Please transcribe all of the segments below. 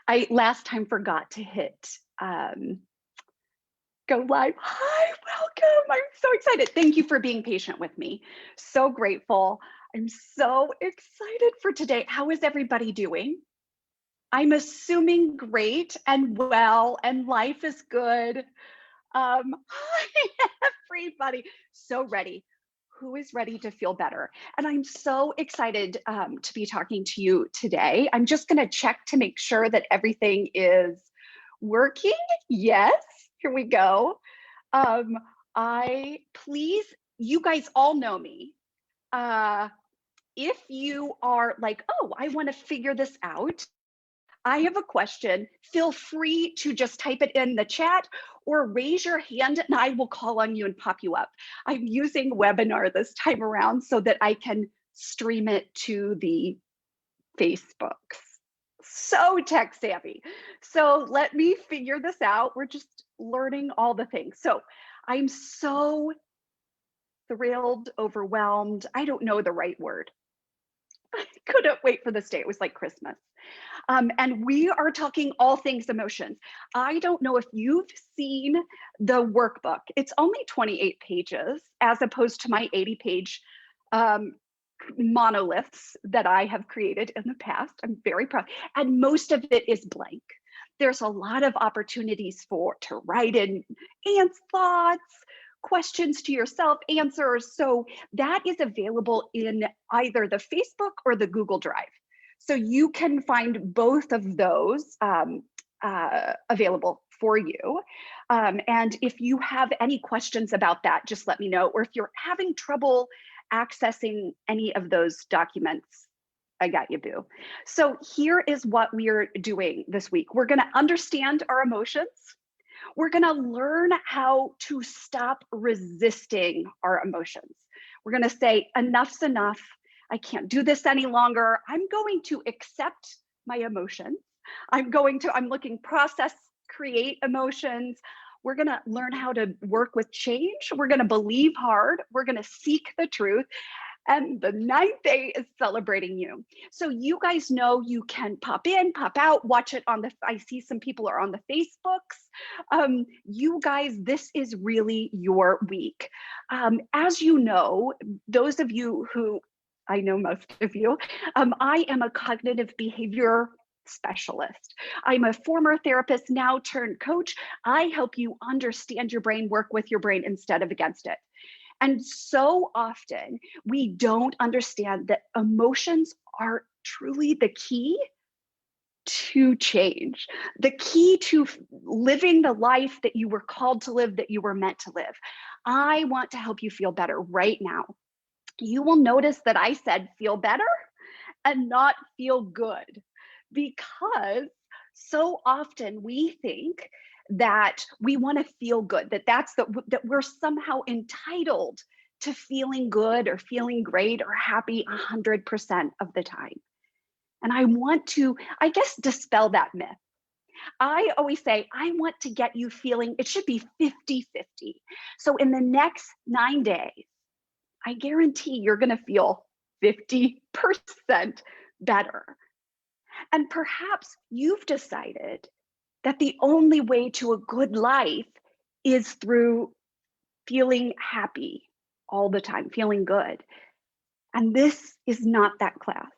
I last time forgot to hit go live. Hi, welcome. I'm so excited. Thank you for being patient with me. So grateful. I'm so excited for today. How is everybody doing? I'm assuming great and well, and life is good. Hi, everybody. So ready. Who is ready to feel better? And I'm so excited to be talking to you today. I'm just going to check to make sure that everything is working. Yes, here we go. I please, you guys all know me. Uh, if you are like, oh, I want to figure this out, I have a question. Feel free to just type it in the chat or raise your hand and I will call on you and pop you up. I'm using webinar this time around so that I can stream it to the Facebooks. So tech savvy. So let me figure this out. We're just learning all the things. So I'm so thrilled, overwhelmed. I don't know the right word. I couldn't wait for this day. It was like Christmas. And we are talking all things emotions. I don't know if you've seen the workbook. It's only 28 pages as opposed to my 80-page monoliths that I have created in the past. I'm very proud. And most of it is blank. There's a lot of opportunities to write in thoughts, questions to yourself, answers. So that is available in either the Facebook or the Google Drive. So you can find both of those available for you. And if you have any questions about that, just let me know. Or if you're having trouble accessing any of those documents, I got you, boo. So here is what we're doing this week. We're going to understand our emotions. We're going to learn how to stop resisting our emotions. We're going to say, enough's enough. I can't do this any longer. I'm going to accept my emotions. I'm looking process, create emotions. We're going to learn how to work with change. We're going to believe hard. We're going to seek the truth. And the 9th day is celebrating you. So you guys know you can pop in, pop out, watch it on I see some people are on the Facebooks. You guys, this is really your week. As you know, those of you who, I know most of you, I am a cognitive behavior specialist. I'm a former therapist, now turned coach. I help you understand your brain, work with your brain instead of against it. And so often we don't understand that emotions are truly the key to change, the key to living the life that you were called to live, that you were meant to live. I want to help you feel better right now. You will notice that I said feel better and not feel good, because so often we think that we want to feel good, that we're somehow entitled to feeling good or feeling great or happy 100% of the time. And I want to, I guess, dispel that myth. I always say, I want to get you feeling, it should be 50-50. So in the next 9 days, I guarantee you're going to feel 50% better. And perhaps you've decided that the only way to a good life is through feeling happy all the time, feeling good. And this is not that class.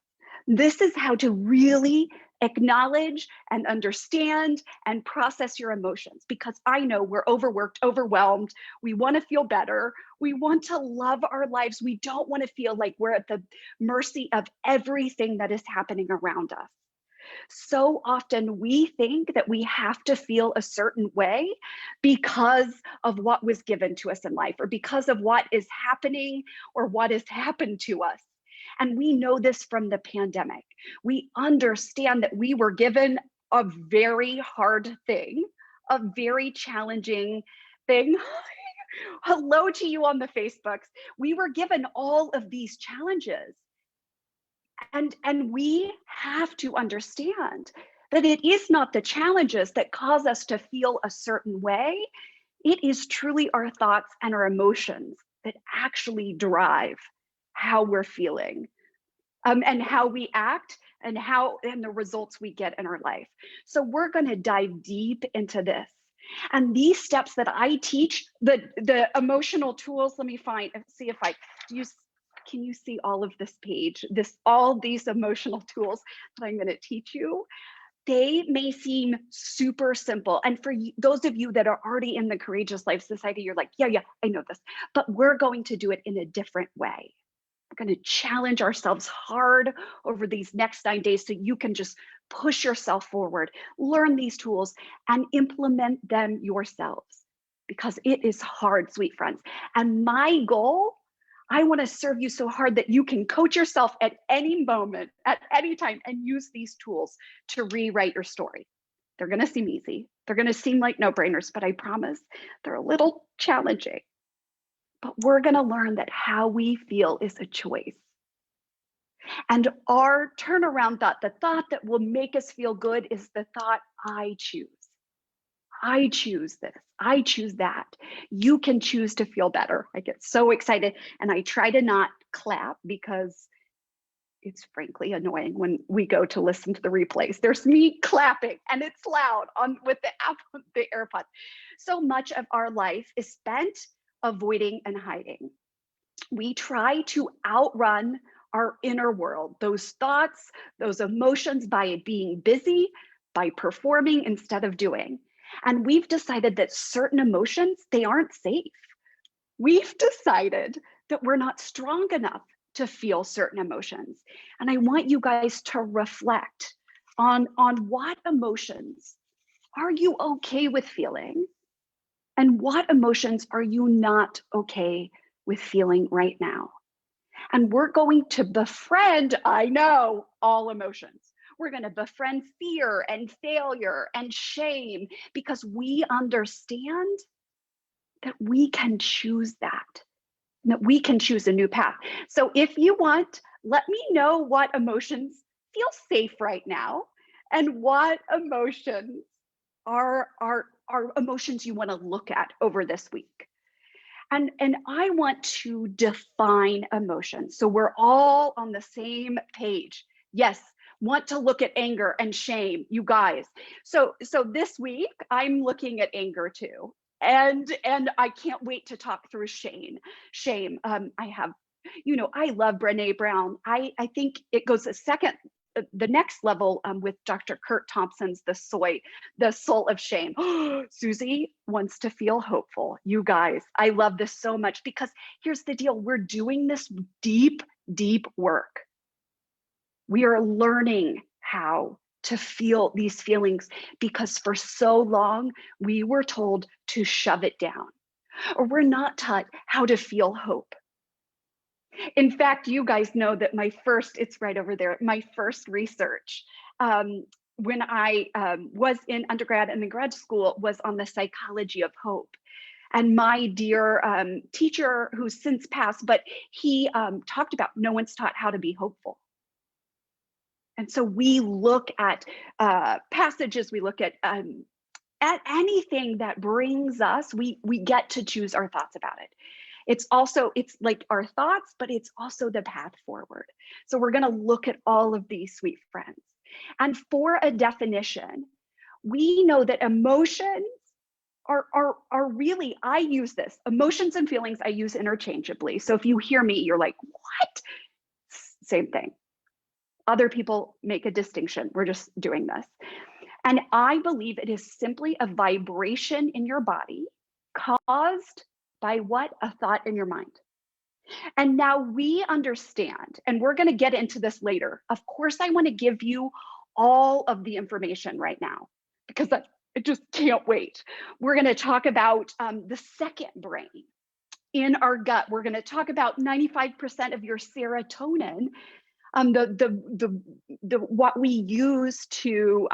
This is how to really acknowledge and understand and process your emotions, because I know we're overworked, overwhelmed. We want to feel better. We want to love our lives. We don't want to feel like we're at the mercy of everything that is happening around us. So often we think that we have to feel a certain way because of what was given to us in life, or because of what is happening or what has happened to us. And we know this from the pandemic. We understand that we were given a very hard thing, a very challenging thing. Hello to you on the Facebooks. We were given all of these challenges. And we have to understand that it is not the challenges that cause us to feel a certain way. It is truly our thoughts and our emotions that actually drive how we're feeling, and how we act and the results we get in our life. So we're going to dive deep into this. And these steps that I teach, the emotional tools, let me see if I use, can you see all of this page? All these emotional tools that I'm going to teach you, they may seem super simple. And for those of you that are already in the Courageous Life Society, you're like, yeah, I know this, but we're going to do it in a different way. We're going to challenge ourselves hard over these next 9 days so you can just push yourself forward, learn these tools, and implement them yourselves, because it is hard, sweet friends. And my goal, I want to serve you so hard that you can coach yourself at any moment, at any time, and use these tools to rewrite your story. They're going to seem easy. They're going to seem like no-brainers, but I promise they're a little challenging. But we're going to learn that how we feel is a choice. And our turnaround thought, the thought that will make us feel good, is the thought, I choose. I choose this. I choose that. You can choose to feel better. I get so excited, and I try to not clap because it's frankly annoying when we go to listen to the replays. There's me clapping and it's loud with the AirPods. So much of our life is spent avoiding and hiding. We try to outrun our inner world, those thoughts, those emotions, by being busy, by performing instead of doing. And we've decided that certain emotions, they aren't safe. We've decided that we're not strong enough to feel certain emotions. And I want you guys to reflect on what emotions are you okay with feeling, and what emotions are you not okay with feeling right now. And we're going to befriend, I know, all emotions. We're going to befriend fear and failure and shame, because we understand that we can choose that we can choose a new path. So if you want, let me know what emotions feel safe right now, and what emotions are emotions you want to look at over this week. And I want to define emotions, so we're all on the same page. Yes, want to look at anger and shame, you guys. So this week I'm looking at anger too, and I can't wait to talk through shame. I have, I love Brené Brown. I think it goes a second. The next level with Dr. Kurt Thompson's The Soul of Shame. Susie wants to feel hopeful. You guys, I love this so much, because here's the deal. We're doing this deep, deep work. We are learning how to feel these feelings, because for so long we were told to shove it down, or we're not taught how to feel hope. In fact, you guys know that it's right over there, my first research when I was in undergrad and in grad school was on the psychology of hope. And my dear teacher, who's since passed, but he talked about no one's taught how to be hopeful. And so we look at passages, we look at anything that brings us, we get to choose our thoughts about it. It's like our thoughts, but it's also the path forward. So we're going to look at all of these, sweet friends. And for a definition, we know that emotions are really, I use this, emotions and feelings I use interchangeably. So if you hear me, you're like, what? Same thing. Other people make a distinction. We're just doing this. And I believe it is simply a vibration in your body caused by what? A thought in your mind. And now we understand, and we're going to get into this later. Of course, I want to give you all of the information right now, because I just can't wait. We're going to talk about the second brain in our gut. We're going to talk about 95% of your serotonin, what we use to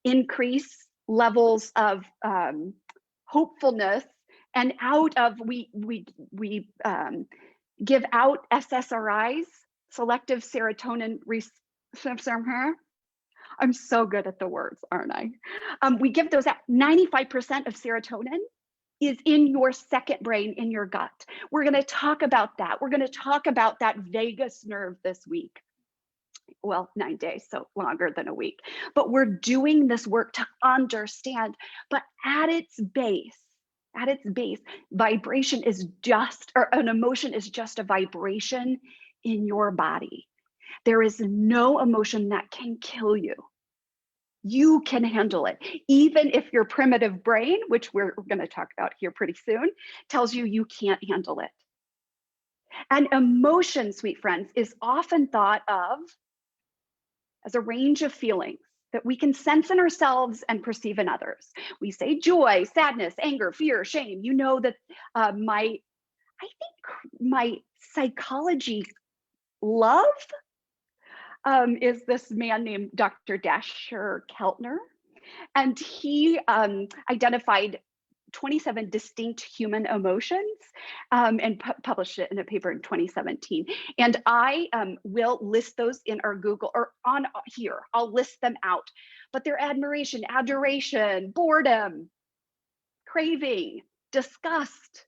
increase levels of hopefulness, and we give out SSRIs, selective serotonin receptor. I'm so good at the words, aren't I? We give those out. 95% of serotonin is in your second brain, in your gut. We're going to talk about that. We're going to talk about that vagus nerve this week. well, 9 days, so longer than a week. But we're doing this work to understand. But at its base, vibration is just, or an emotion is just a vibration in your body. There is no emotion that can kill you. You can handle it. Even if your primitive brain, which we're going to talk about here pretty soon, tells you you can't handle it. And emotion, sweet friends, is often thought of as a range of feelings that we can sense in ourselves and perceive in others. We say joy, sadness, anger, fear, shame. You know that I think my psychology love is this man named Dr. Dasher Keltner. And he identified 27 distinct human emotions and published it in a paper in 2017. And I will list those in our Google or on here. I'll list them out. But they're admiration, adoration, boredom, craving, disgust,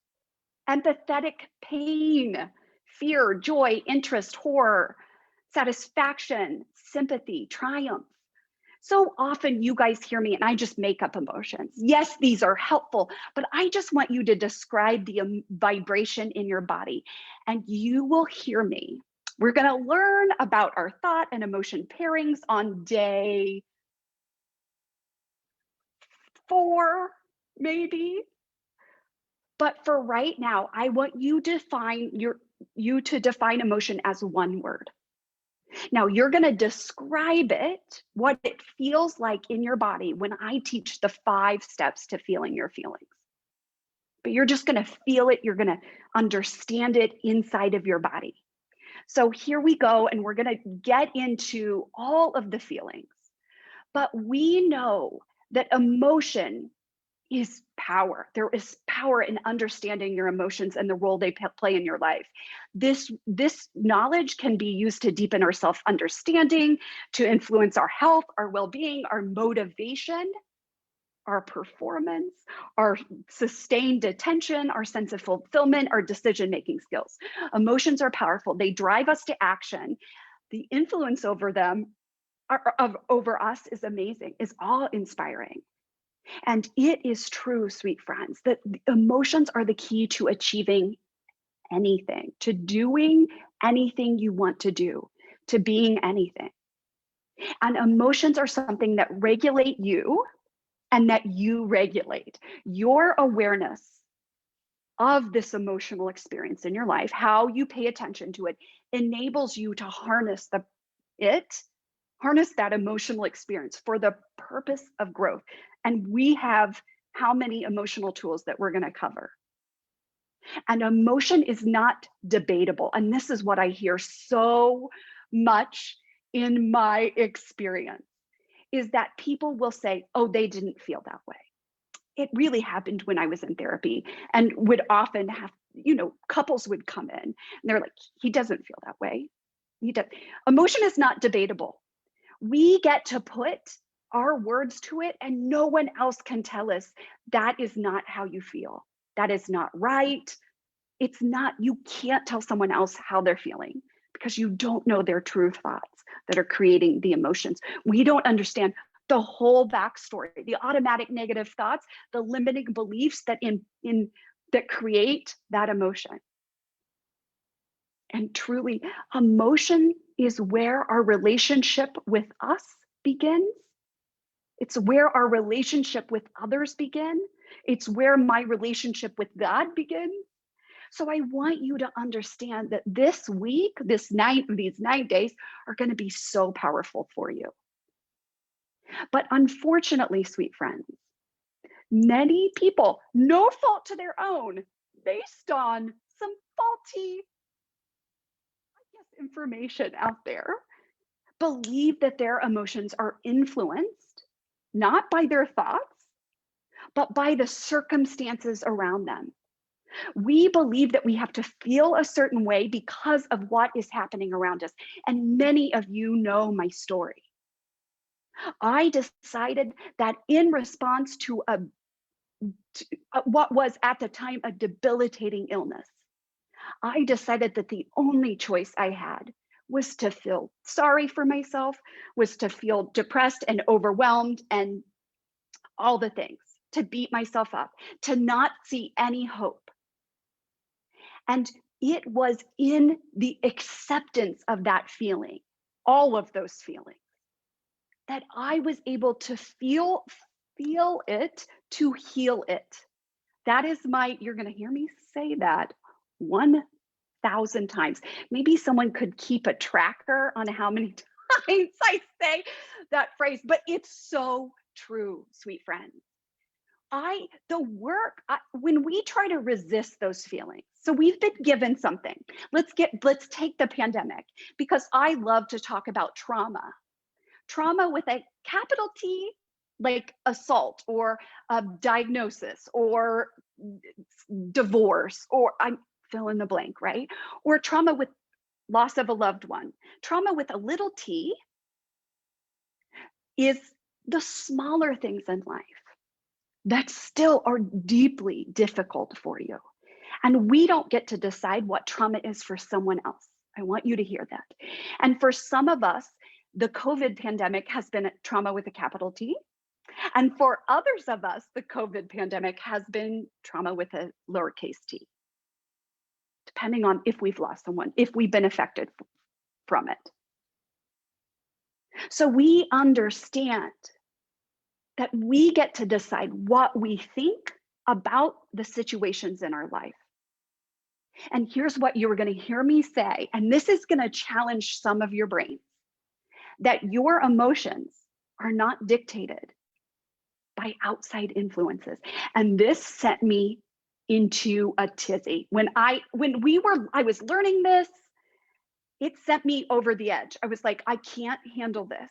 empathetic pain, fear, joy, interest, horror, satisfaction, sympathy, triumph. So often you guys hear me and I just make up emotions. Yes, these are helpful, but I just want you to describe the vibration in your body and you will hear me. We're going to learn about our thought and emotion pairings on day 4, maybe. But for right now, I want you to define emotion as one word. Now you're going to describe it, what it feels like in your body when I teach the 5 steps to feeling your feelings. But you're just going to feel it. You're going to understand it inside of your body. So here we go. And we're going to get into all of the feelings. But we know that emotion is power. There is power in understanding your emotions and the role they play in your life. This knowledge can be used to deepen our self-understanding, to influence our health, our well-being, our motivation, our performance, our sustained attention, our sense of fulfillment, our decision-making skills. Emotions are powerful. They drive us to action. The influence over them, over us is amazing, is awe-inspiring. And it is true, sweet friends, that emotions are the key to achieving anything, to doing anything you want to do, to being anything. And emotions are something that regulate you and that you regulate. Your awareness of this emotional experience in your life, how you pay attention to it, enables you to harness that emotional experience for the purpose of growth. And we have how many emotional tools that we're going to cover. And emotion is not debatable. And this is what I hear so much in my experience, is that people will say, oh, they didn't feel that way. It really happened when I was in therapy, and would often have, couples would come in and they're like, he doesn't feel that way. Emotion is not debatable. We get to put our words to it, and no one else can tell us that is not how you feel. That is not right. It's not, you can't tell someone else how they're feeling because you don't know their true thoughts that are creating the emotions. We don't understand the whole backstory, the automatic negative thoughts, the limiting beliefs that that create that emotion. And truly, emotion is where our relationship with us begins. It's where our relationship with others begin. It's where my relationship with God begins. So I want you to understand that this week, these 9 days are going to be so powerful for you. But unfortunately, sweet friends, many people, no fault to their own, based on some faulty, information out there, believe that their emotions are influenced not by their thoughts, but by the circumstances around them. We believe that we have to feel a certain way because of what is happening around us. And many of you know my story. I decided that in response to what was at the time a debilitating illness, I decided that the only choice I had was to feel sorry for myself, was to feel depressed and overwhelmed and all the things, to beat myself up, to not see any hope. And it was in the acceptance of that feeling, all of those feelings, that I was able to feel it, to heal it. That is my, you're going to hear me say that 1,000 times. Maybe someone could keep a tracker on how many times I say that phrase, but it's so true, sweet friends. When we try to resist those feelings, so we've been given something. Let's take the pandemic, because I love to talk about trauma with a capital T, like assault or a diagnosis or divorce, or I'm fill in the blank, right? Or trauma with loss of a loved one. Trauma with a little t is the smaller things in life that still are deeply difficult for you. And we don't get to decide what trauma is for someone else. I want you to hear that. And for some of us, the COVID pandemic has been a trauma with a capital T. And for others of us, the COVID pandemic has been trauma with a lowercase t, depending on if we've lost someone, if we've been affected from it. So we understand that we get to decide what we think about the situations in our life. And here's what you were going to hear me say, and this is going to challenge some of your brains, that your emotions are not dictated by outside influences. And this sent me into a tizzy. When I was learning this, it sent me over the edge. I was like, I can't handle this.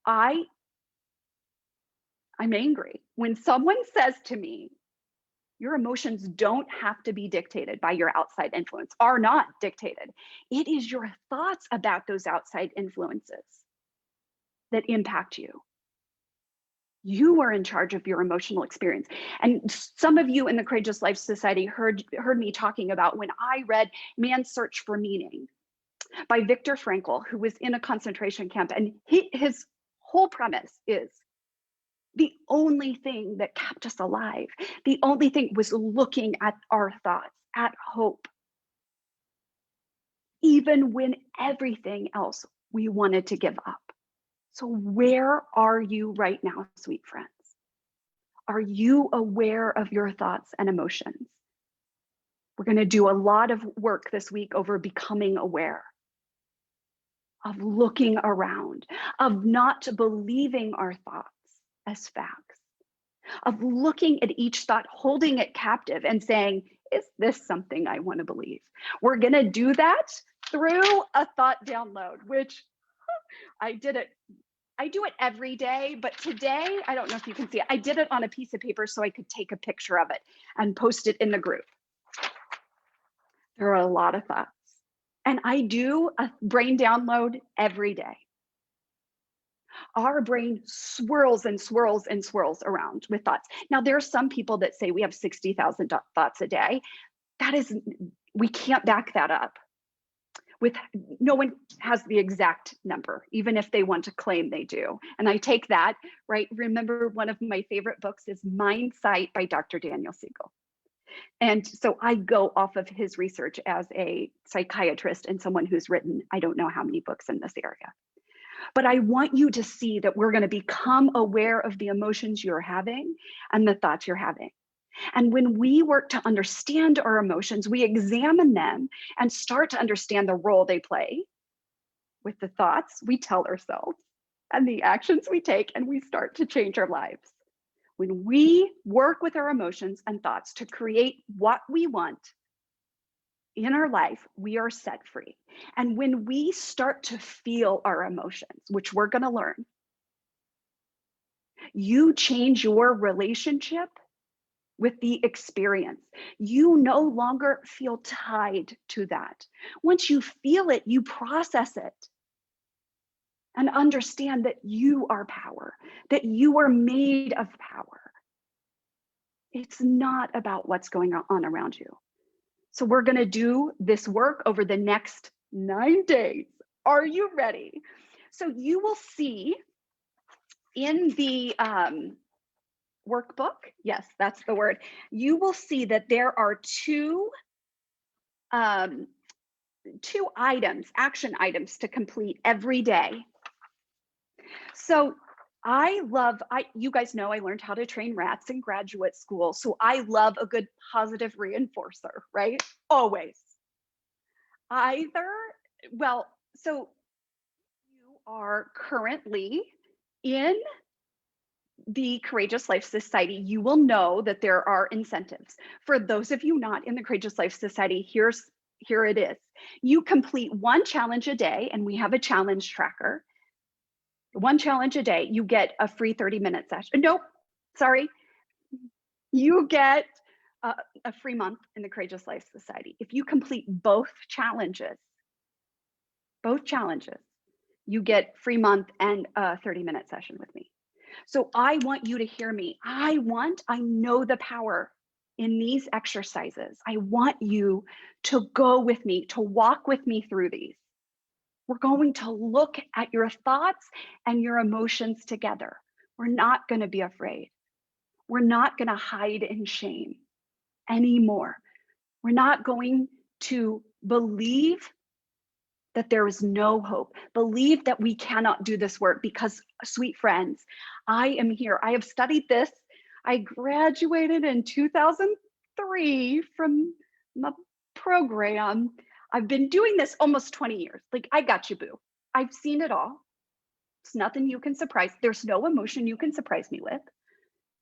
I'm angry. When someone says to me, your emotions don't have to be dictated by your outside influence, are not dictated. It is your thoughts about those outside influences that impact you. You are in charge of your emotional experience. And some of you in the Courageous Life Society heard me talking about when I read Man's Search for Meaning by Viktor Frankl, who was in a concentration camp. And his whole premise is the only thing that kept us alive, the only thing was looking at our thoughts, at hope, even when everything else we wanted to give up. So where are you right now, sweet friends? Are you aware of your thoughts and emotions? We're going to do a lot of work this week over becoming aware, of looking around, of not believing our thoughts as facts, of looking at each thought, holding it captive and saying, is this something I want to believe? We're going to do that through a thought download, which I do it every day, but today, I don't know if you can see it, I did it on a piece of paper so I could take a picture of it and post it in the group. There are a lot of thoughts. And I do a brain download every day. Our brain swirls and swirls and swirls around with thoughts. Now, there are some people that say we have 60,000 thoughts a day. We can't back that up. No one has the exact number, even if they want to claim they do. And I take that, right? Remember, one of my favorite books is Mindsight by Dr. Daniel Siegel. And so I go off of his research as a psychiatrist and someone who's written, I don't know how many books in this area. But I want you to see that we're going to become aware of the emotions you're having and the thoughts you're having. And when we work to understand our emotions, we examine them and start to understand the role they play with the thoughts we tell ourselves and the actions we take, and we start to change our lives. When we work with our emotions and thoughts to create what we want in our life, we are set free. And when we start to feel our emotions, which we're going to learn, you change your relationship with the experience. You no longer feel tied to that. Once you feel it, you process it and understand that you are power, that you are made of power. It's not about what's going on around you. So we're going to do this work over the next 9 days. Are you ready? So you will see in the workbook, yes, that's the word, you will see that there are um, two items, action items to complete every day. So you guys know I learned how to train rats in graduate school. So I love a good positive reinforcer, right? Always. Either, well, so you are currently in the Courageous Life Society, you will know that there are incentives. For those of you not in the Courageous Life Society, here it is. You complete one challenge a day, and we have a challenge tracker. One challenge a day, you get a free 30-minute session. Nope, sorry. You get a free month in the Courageous Life Society. If you complete both challenges, you get free month and a 30-minute session with me. So I want you to hear me. I know the power in these exercises. I want you to go with me, to walk with me through these. We're going to look at your thoughts and your emotions together. We're not going to be afraid. We're not going to hide in shame anymore. We're not going to believe that there is no hope. Believe that we cannot do this work because, sweet friends, I am here. I have studied this. I graduated in 2003 from my program. I've been doing this almost 20 years. Like, I got you, boo. I've seen it all. It's nothing you can surprise. There's no emotion you can surprise me with.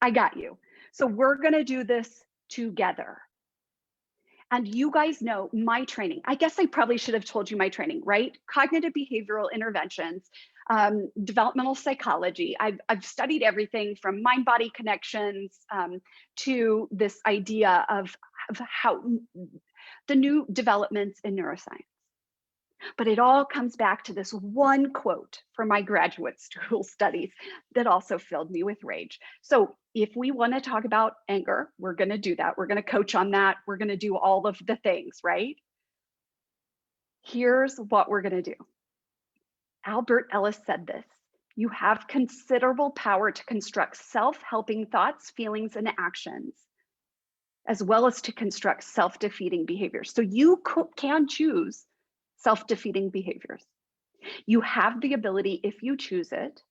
I got you. So we're going to do this together. And you guys know my training. I guess I probably should have told you my training, right? Cognitive behavioral interventions, developmental psychology. I've studied everything from mind-body connections to this idea of how the new developments in neuroscience. But it all comes back to this one quote from my graduate school studies that also filled me with rage. So if we want to talk about anger, we're going to do that. We're going to coach on that. We're going to do all of the things, right? Here's what we're going to do. Albert Ellis said this: you have considerable power to construct self-helping thoughts, feelings, and actions, as well as to construct self-defeating behaviors. So you can choose self-defeating behaviors. You have the ability, if you choose it,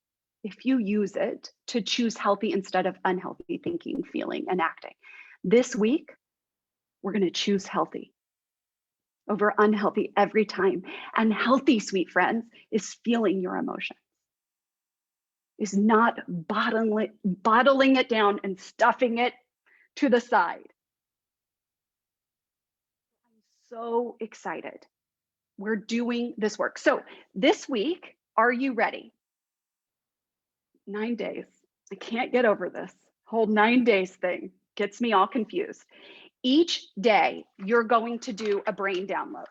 if you use it, to choose healthy instead of unhealthy thinking, feeling, and acting. This week, we're going to choose healthy over unhealthy every time. And healthy, sweet friends, is feeling your emotions, is not bottling it down and stuffing it to the side. I'm so excited. We're doing this work. So this week, are you ready? 9 days. I can't get over this whole 9 days thing. Gets me all confused. Each day, you're going to do a brain download.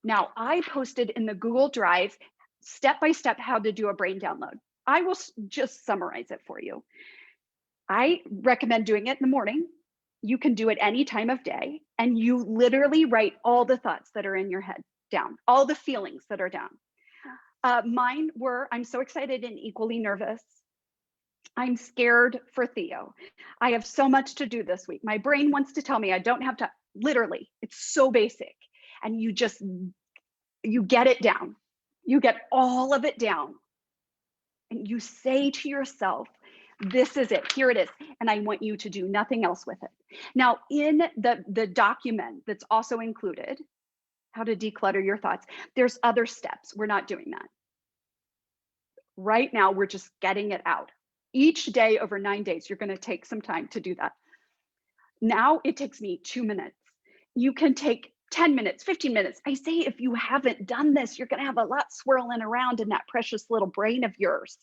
Now, I posted in the Google Drive step-by-step how to do a brain download. I will just summarize it for you. I recommend doing it in the morning. You can do it any time of day, and you literally write all the thoughts that are in your head down, all the feelings that are down. Mine were, I'm so excited and equally nervous. I'm scared for Theo. I have so much to do this week. My brain wants to tell me I don't have to, literally, it's so basic. And you get it down. You get all of it down. And you say to yourself, this is it, here it is. And I want you to do nothing else with it. Now, in the document that's also included, how to declutter your thoughts, there's other steps. We're not doing that. Right now, we're just getting it out. Each day over 9 days, you're going to take some time to do that. Now it takes me 2 minutes. You can take 10 minutes, 15 minutes. I say, if you haven't done this, you're going to have a lot swirling around in that precious little brain of yours.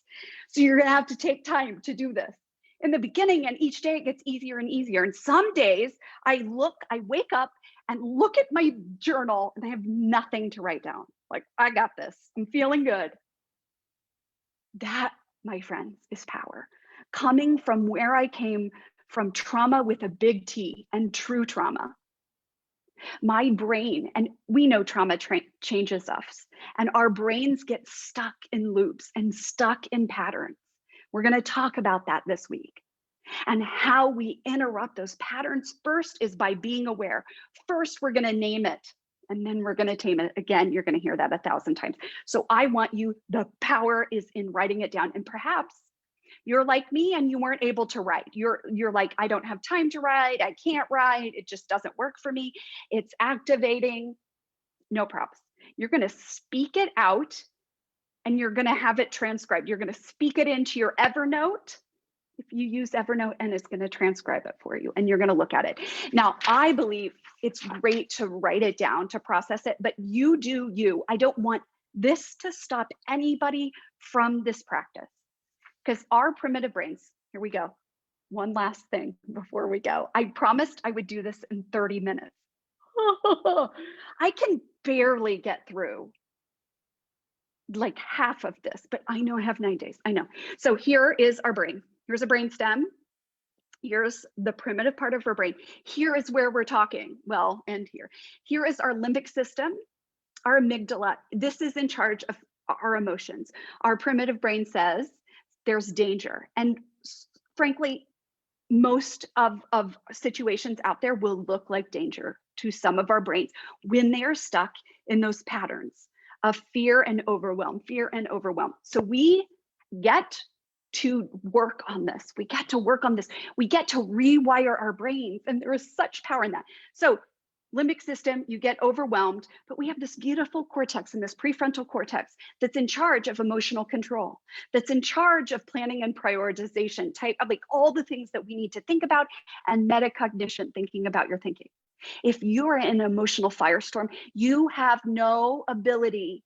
So you're going to have to take time to do this. In the beginning, and each day it gets easier and easier. And some days I wake up and look at my journal and I have nothing to write down. Like, I got this. I'm feeling good. That, my friends, is power. Coming from where I came from, trauma with a big T, and true trauma. My brain, and we know trauma changes us, and our brains get stuck in loops and stuck in patterns. We're going to talk about that this week. And how we interrupt those patterns first is by being aware. First, we're going to name it, and then we're going to tame it. Again, you're going to hear that 1,000 times. So I want you, the power is in writing it down. And perhaps you're like me and you weren't able to write. You're like, I don't have time to write. I can't write. It just doesn't work for me. It's activating. No props. You're going to speak it out and you're going to have it transcribed. You're going to speak it into your Evernote. If you use Evernote, and it's going to transcribe it for you and you're going to look at it. Now, I believe it's great to write it down, to process it, but you do you. I don't want this to stop anybody from this practice, because our primitive brains, here we go. One last thing before we go. I promised I would do this in 30 minutes. I can barely get through like half of this, but I know I have 9 days. I know. So here is our brain. Here's a brain stem. Here's the primitive part of our brain. Here is where we're talking. Well, and here. Here is our limbic system, our amygdala. This is in charge of our emotions. Our primitive brain says there's danger. And frankly, most of situations out there will look like danger to some of our brains when they are stuck in those patterns of fear and overwhelm, fear and overwhelm. So we get to work on this. We get to work on this. We get to rewire our brains, and there is such power in that. So limbic system, you get overwhelmed, but we have this beautiful cortex and this prefrontal cortex that's in charge of emotional control, that's in charge of planning and prioritization, type of like all the things that we need to think about, and metacognition, thinking about your thinking. If you're in an emotional firestorm, you have no ability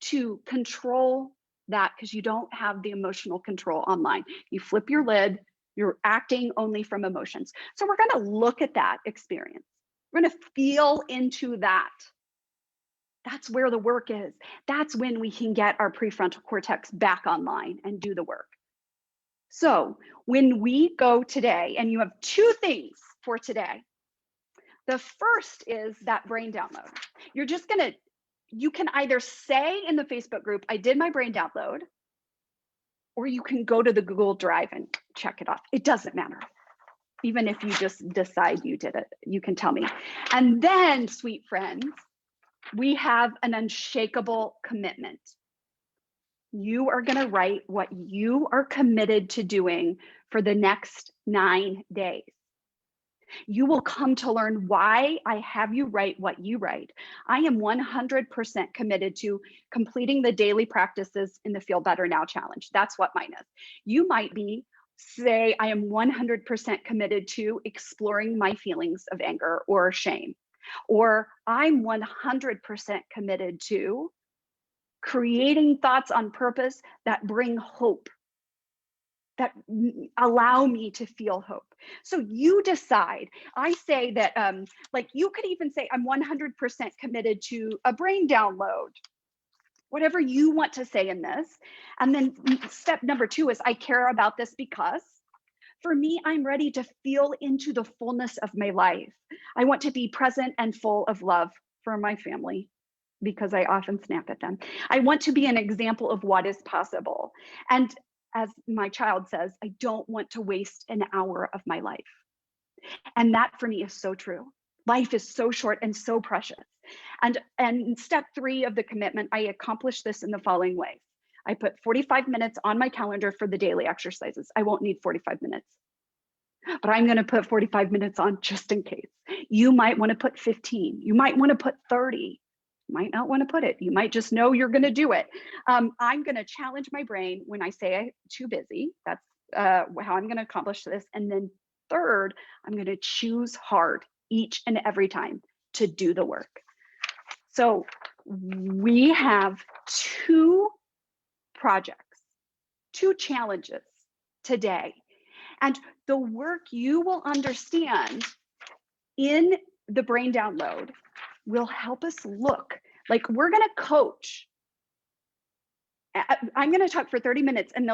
to control that because you don't have the emotional control online. You flip your lid, you're acting only from emotions. So we're going to look at that experience. We're going to feel into that. That's where the work is. That's when we can get our prefrontal cortex back online and do the work. So when we go today, and you have 2 things for today. The first is that brain download. You're just going to, you can either say in the Facebook group, I did my brain download, or you can go to the Google Drive and check it off. It doesn't matter. Even if you just decide you did it, you can tell me. And then, sweet friends, we have an unshakable commitment. You are going to write what you are committed to doing for the next 9 days. You will come to learn why I have you write what you write. I am 100% committed to completing the daily practices in the Feel Better Now challenge. That's what mine is. You might be, say, I am 100% committed to exploring my feelings of anger or shame, or I'm 100% committed to creating thoughts on purpose that bring hope, that allow me to feel hope. So you decide. I say that, like you could even say, I'm 100% committed to a brain download, whatever you want to say in this. And then step number 2 is I care about this because for me, I'm ready to feel into the fullness of my life. I want to be present and full of love for my family because I often snap at them. I want to be an example of what is possible. And as my child says, I don't want to waste an hour of my life. And that for me is so true. Life is so short and so precious. And step 3 of the commitment, I accomplish this in the following ways. I put 45 minutes on my calendar for the daily exercises. I won't need 45 minutes, but I'm going to put 45 minutes on just in case. You might want to put 15. You might want to put 30. You might not want to put it. You might just know you're going to do it. I'm going to challenge my brain when I say I'm too busy. That's how I'm going to accomplish this. And then third, I'm going to choose hard each and every time to do the work. So we have 2 projects, 2 challenges today. And the work you will understand in the brain download will help us look like we're going to coach. I'm going to talk for 30 minutes, and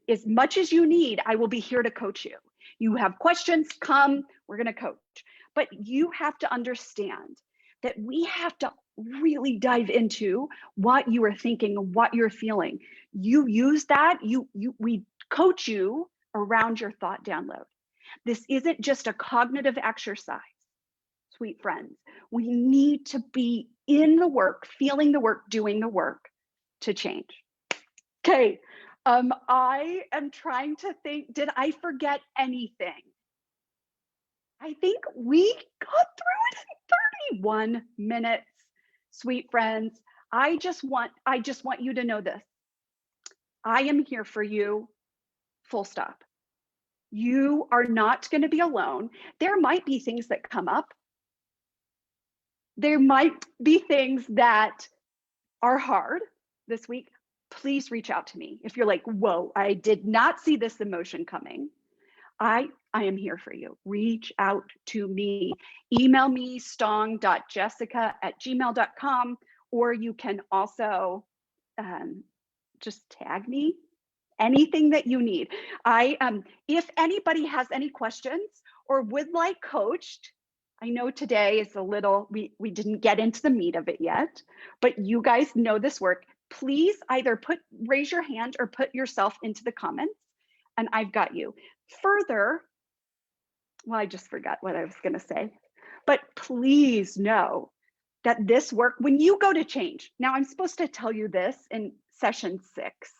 as much as you need, I will be here to coach you. You have questions, come, we're going to coach. But you have to understand that we have to really dive into what you are thinking, what you're feeling. You use that, we coach you around your thought download. This isn't just a cognitive exercise, sweet friends. We need to be in the work, feeling the work, doing the work to change. Okay, I am trying to think, did I forget anything? I think we got through it in 31 minutes, sweet friends. I just want you to know this. I am here for you, full stop. You are not going to be alone. There might be things that come up. There might be things that are hard this week. Please reach out to me. If you're like, whoa, I did not see this emotion coming. I am here for you. Reach out to me. Email me, stong.jessica@gmail.com, or you can also just tag me. Anything that you need. If anybody has any questions or would like coached, I know today is a little, we didn't get into the meat of it yet, but you guys know this work. Please either raise your hand or put yourself into the comments, and I've got you. Further, well, I just forgot what I was going to say, but please know that this work, when you go to change, now I'm supposed to tell you this in session 6,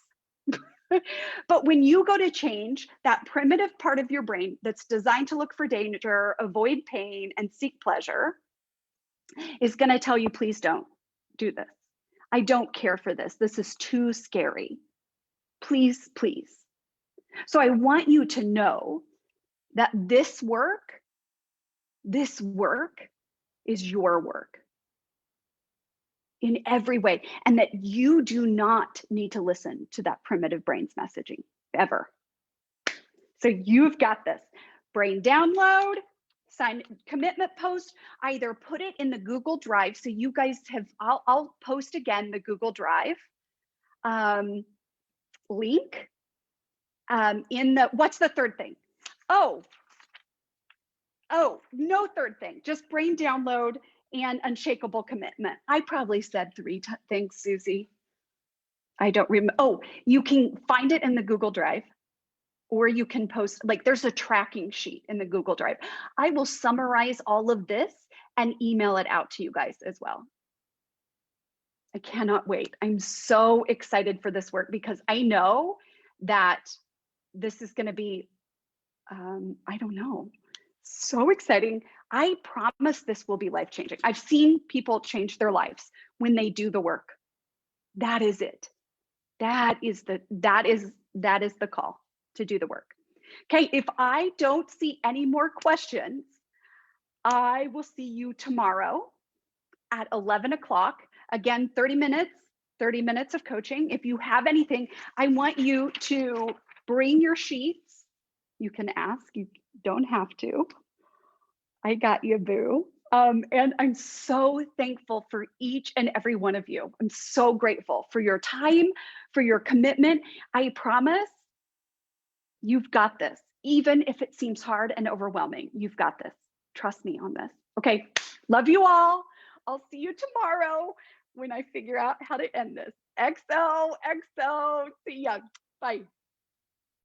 but when you go to change, that primitive part of your brain that's designed to look for danger, avoid pain, and seek pleasure is going to tell you, please don't do this. I don't care for this. This is too scary. Please, please. So I want you to know that this work is your work in every way, and that you do not need to listen to that primitive brain's messaging ever. So you've got this. Brain download, sign commitment post, either put it in the Google Drive. So you guys have, I'll post again the Google Drive link in the, what's the third thing? Oh, no third thing, just brain download and unshakable commitment. I probably said 3 things, Susie. I don't remember. Oh, you can find it in the Google Drive, or you can post, like there's a tracking sheet in the Google Drive. I will summarize all of this and email it out to you guys as well. I cannot wait. I'm so excited for this work because I know that this is going to be, I don't know, so exciting. I promise this will be life-changing. I've seen people change their lives when they do the work. That is it. That is the call to do the work. Okay, if I don't see any more questions, I will see you tomorrow at 11 o'clock. Again, 30 minutes of coaching. If you have anything, I want you to bring your sheets. You can ask, you don't have to. I got you, boo. And I'm so thankful for each and every one of you. I'm so grateful for your time, for your commitment. I promise you've got this. Even if it seems hard and overwhelming, you've got this. Trust me on this. Okay, love you all. I'll see you tomorrow when I figure out how to end this. XO, see ya. Bye.